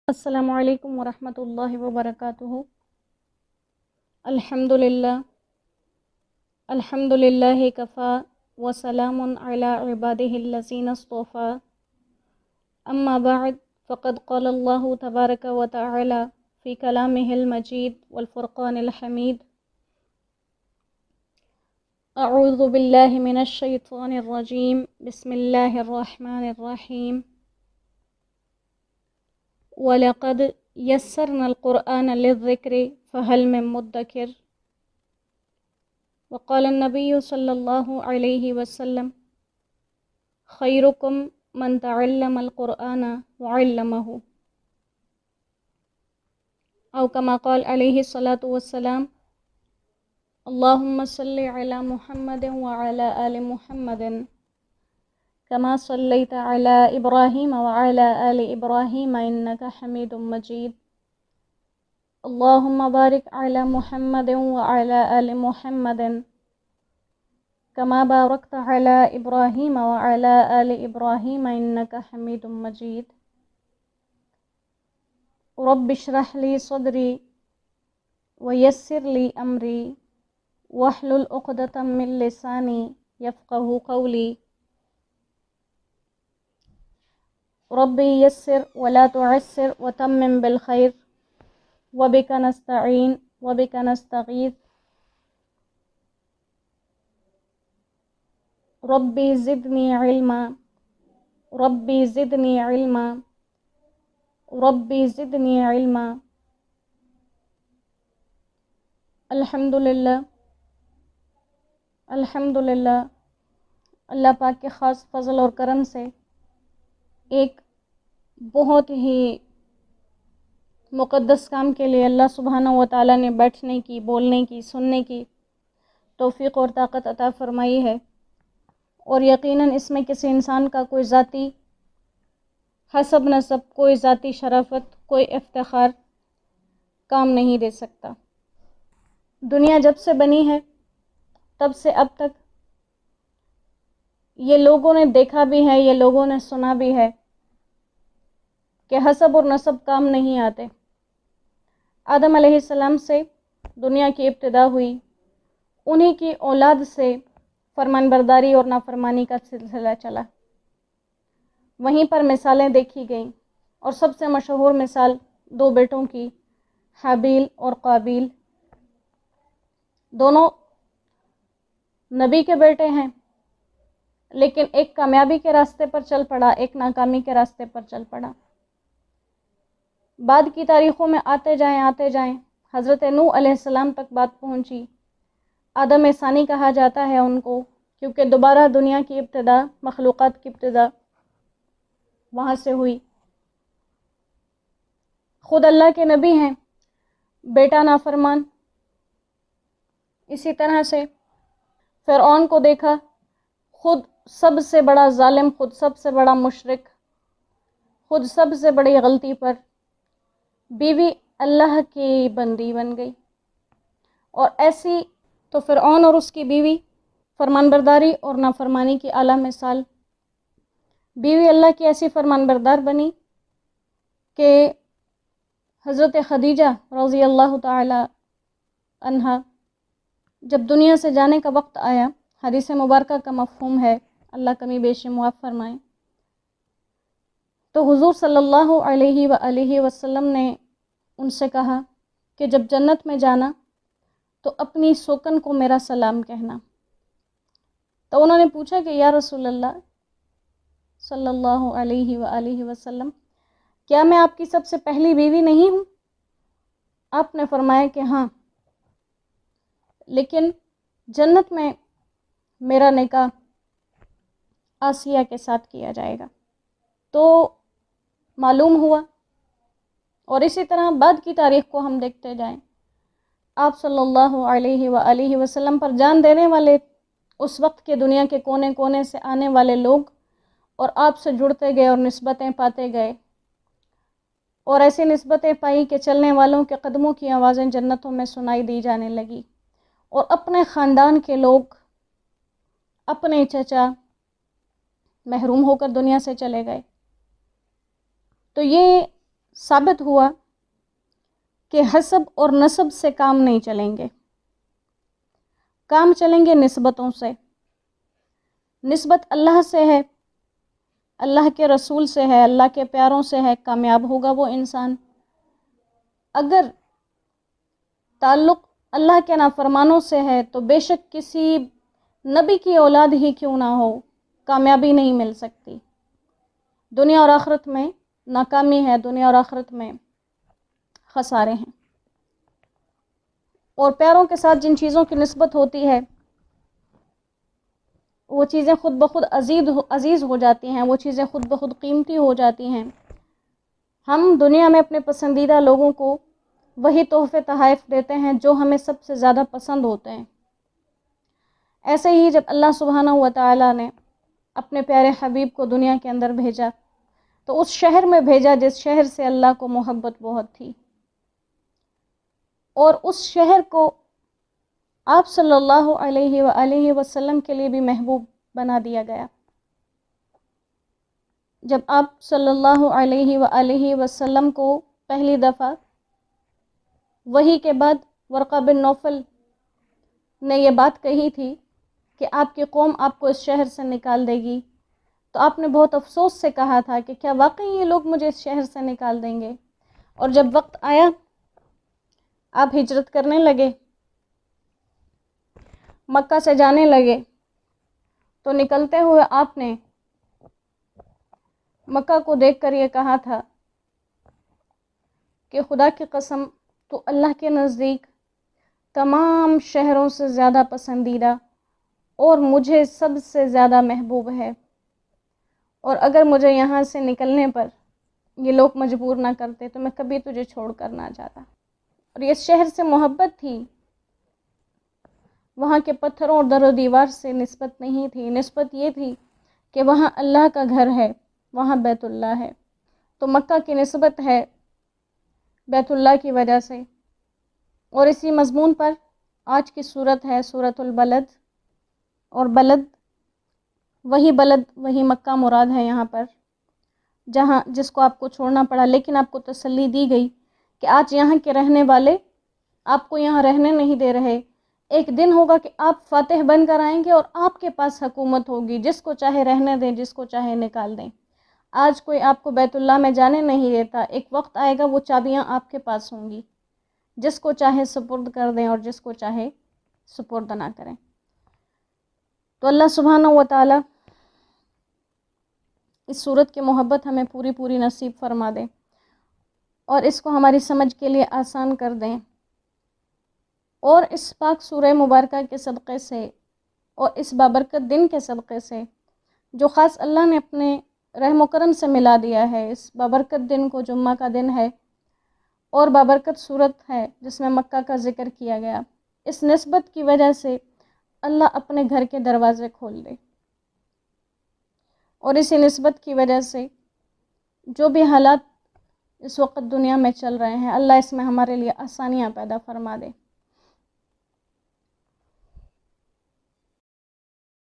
السلام علیکم ورحمۃ اللہ وبرکاتہ۔ الحمد للہ کفا وسلام علی عبادہ الذین اصطفیٰ، اما بعد فقد قال اللہ تبارک و تعالی فی کلامہ المجید والفرقان الحمید، اعوذ باللہ من الشیطان الرجیم، بسم اللہ الرحمن الرحیم۔ وَلَقَدْ يَسَّرْنَا الْقُرْآنَ لِلذِّكْرِ فَهَلْ مِن مُدَّكِرٍ۔ وقال النبي صلی اللہ علیہ وسلم خیرکم من تعلم القرآن وعلمہ، او کما قال علیہ الصلاۃ والسلام اللہم صلی علی محمد وعلی آل محمد كما صليت على إبراهيم وعلى آل إبراهيم إنك حميد مجيد، اللهم بارك على محمد وعلى آل محمد كما باركت على إبراهيم وعلى آل إبراهيم إنك حميد مجيد، رب اشرح لي صدري ويسر لي أمري واحلل عقدة من لساني يفقه قولي، ربی یسر ولا تعسر وتمم بالخیر وبک نستعین وبک نستغیث، ربی زدنی علما ربی زدنی علما ربی زدنی علما۔ الحمدللہ الحمدللہ، اللہ پاک کے خاص فضل اور کرم سے ایک بہت ہی مقدس کام کے لیے اللہ سبحانہ و تعالیٰ نے بیٹھنے کی، بولنے کی، سننے کی توفیق اور طاقت عطا فرمائی ہے، اور یقیناً اس میں کسی انسان کا کوئی ذاتی حسب نسب، کوئی ذاتی شرافت، کوئی افتخار کام نہیں دے سکتا۔ دنیا جب سے بنی ہے تب سے اب تک یہ لوگوں نے دیکھا بھی ہے، یہ لوگوں نے سنا بھی ہے کہ حسب اور نسب کام نہیں آتے۔ آدم علیہ السلام سے دنیا کی ابتدا ہوئی، انہی کی اولاد سے فرمان برداری اور نافرمانی کا سلسلہ چلا، وہیں پر مثالیں دیکھی گئیں، اور سب سے مشہور مثال دو بیٹوں کی، حابیل اور قابیل۔ دونوں نبی کے بیٹے ہیں، لیکن ایک کامیابی کے راستے پر چل پڑا، ایک ناکامی کے راستے پر چل پڑا۔ بعد کی تاریخوں میں آتے جائیں حضرت نوح علیہ السلام تک بات پہنچی۔ آدم ثانی کہا جاتا ہے ان کو، کیونکہ دوبارہ دنیا کی ابتدا، مخلوقات کی ابتدا وہاں سے ہوئی۔ خود اللہ کے نبی ہیں، بیٹا نافرمان۔ اسی طرح سے فرعون کو دیکھا، خود سب سے بڑا ظالم، خود سب سے بڑا مشرک، خود سب سے بڑی غلطی پر بیوی اللہ کی بندی بن گئی۔ اور ایسی تو فرعون اور اس کی بیوی فرمان برداری اور نافرمانی کی اعلیٰ مثال۔ بیوی اللہ کی ایسی فرمان بردار بنی کہ حضرت خدیجہ رضی اللہ تعالی عنہا جب دنیا سے جانے کا وقت آیا، حدیث مبارکہ کا مفہوم ہے، اللہ کمی بیشی معاف فرمائیں، تو حضور صلی اللہ علیہ وآلہ وسلم نے ان سے کہا کہ جب جنت میں جانا تو اپنی سوکن کو میرا سلام کہنا۔ تو انہوں نے پوچھا کہ یا رسول اللہ صلی اللہ علیہ وآلہ وسلم، کیا میں آپ کی سب سے پہلی بیوی نہیں ہوں؟ آپ نے فرمایا کہ ہاں، لیکن جنت میں میرا نکاح آسیہ کے ساتھ کیا جائے گا۔ تو معلوم ہوا، اور اسی طرح بعد کی تاریخ کو ہم دیکھتے جائیں، آپ صلی اللہ علیہ وآلہ وسلم پر جان دینے والے اس وقت کے دنیا کے کونے کونے سے آنے والے لوگ، اور آپ سے جڑتے گئے اور نسبتیں پاتے گئے، اور ایسی نسبتیں پائی کہ چلنے والوں کے قدموں کی آوازیں جنتوں میں سنائی دی جانے لگی، اور اپنے خاندان کے لوگ، اپنے چچا محروم ہو کر دنیا سے چلے گئے۔ تو یہ ثابت ہوا کہ حسب اور نسب سے کام نہیں چلیں گے، کام چلیں گے نسبتوں سے۔ نسبت اللہ سے ہے، اللہ کے رسول سے ہے، اللہ کے پیاروں سے ہے، کامیاب ہوگا وہ انسان۔ اگر تعلق اللہ کے نافرمانوں سے ہے تو بے شک کسی نبی کی اولاد ہی کیوں نہ ہو، کامیابی نہیں مل سکتی، دنیا اور آخرت میں ناکامی ہے، دنیا اور آخرت میں خسارے ہیں۔ اور پیاروں کے ساتھ جن چیزوں کی نسبت ہوتی ہے وہ چیزیں خود بخود عزیز ہو جاتی ہیں، وہ چیزیں خود بخود قیمتی ہو جاتی ہیں۔ ہم دنیا میں اپنے پسندیدہ لوگوں کو وہی تحفے تحائف دیتے ہیں جو ہمیں سب سے زیادہ پسند ہوتے ہیں۔ ایسے ہی جب اللہ سبحانہ و تعالیٰ نے اپنے پیارے حبیب کو دنیا کے اندر بھیجا تو اس شہر میں بھیجا جس شہر سے اللہ کو محبت بہت تھی، اور اس شہر کو آپ صلی اللہ علیہ وآلہ وسلم کے لیے بھی محبوب بنا دیا گیا۔ جب آپ صلی اللہ علیہ وآلہ وسلم کو پہلی دفعہ وحی کے بعد ورقہ بن نوفل نے یہ بات کہی تھی کہ آپ کی قوم آپ کو اس شہر سے نکال دے گی، تو آپ نے بہت افسوس سے کہا تھا کہ کیا واقعی یہ لوگ مجھے اس شہر سے نکال دیں گے؟ اور جب وقت آیا آپ ہجرت کرنے لگے، مکہ سے جانے لگے، تو نکلتے ہوئے آپ نے مکہ کو دیکھ کر یہ کہا تھا کہ خدا کی قسم تو اللہ کے نزدیک تمام شہروں سے زیادہ پسندیدہ اور مجھے سب سے زیادہ محبوب ہے، اور اگر مجھے یہاں سے نکلنے پر یہ لوگ مجبور نہ کرتے تو میں کبھی تجھے چھوڑ کر نہ جاتا۔ اور یہ شہر سے محبت تھی، وہاں کے پتھروں اور در و دیوار سے نسبت نہیں تھی، نسبت یہ تھی کہ وہاں اللہ کا گھر ہے، وہاں بیت اللہ ہے۔ تو مکہ کی نسبت ہے بیت اللہ کی وجہ سے۔ اور اسی مضمون پر آج کی سورت ہے سورۃ البلد، اور بلد وہی مکہ مراد ہے یہاں پر، جس کو آپ کو چھوڑنا پڑا، لیکن آپ کو تسلی دی گئی کہ آج یہاں کے رہنے والے آپ کو یہاں رہنے نہیں دے رہے، ایک دن ہوگا کہ آپ فاتح بن کر آئیں گے اور آپ کے پاس حکومت ہوگی، جس کو چاہے رہنے دیں، جس کو چاہے نکال دیں۔ آج کوئی آپ کو بیت اللہ میں جانے نہیں دیتا، ایک وقت آئے گا وہ چابیاں آپ کے پاس ہوں گی، جس کو چاہے سپرد کر دیں اور جس کو چاہے سپرد نہ کریں۔ تو اللہ سبحانہ و تعالی اس صورت کی محبت ہمیں پوری نصیب فرما دیں اور اس کو ہماری سمجھ کے لیے آسان کر دیں، اور اس پاک سورہ مبارکہ کے صدقے سے اور اس بابرکت دن کے صدقے سے جو خاص اللہ نے اپنے رحم و کرم سے ملا دیا ہے، اس بابرکت دن کو جمعہ کا دن ہے اور بابرکت صورت ہے جس میں مکہ کا ذکر کیا گیا، اس نسبت کی وجہ سے اللہ اپنے گھر کے دروازے کھول دے، اور اسی نسبت کی وجہ سے جو بھی حالات اس وقت دنیا میں چل رہے ہیں اللہ اس میں ہمارے لیے آسانیاں پیدا فرما دے۔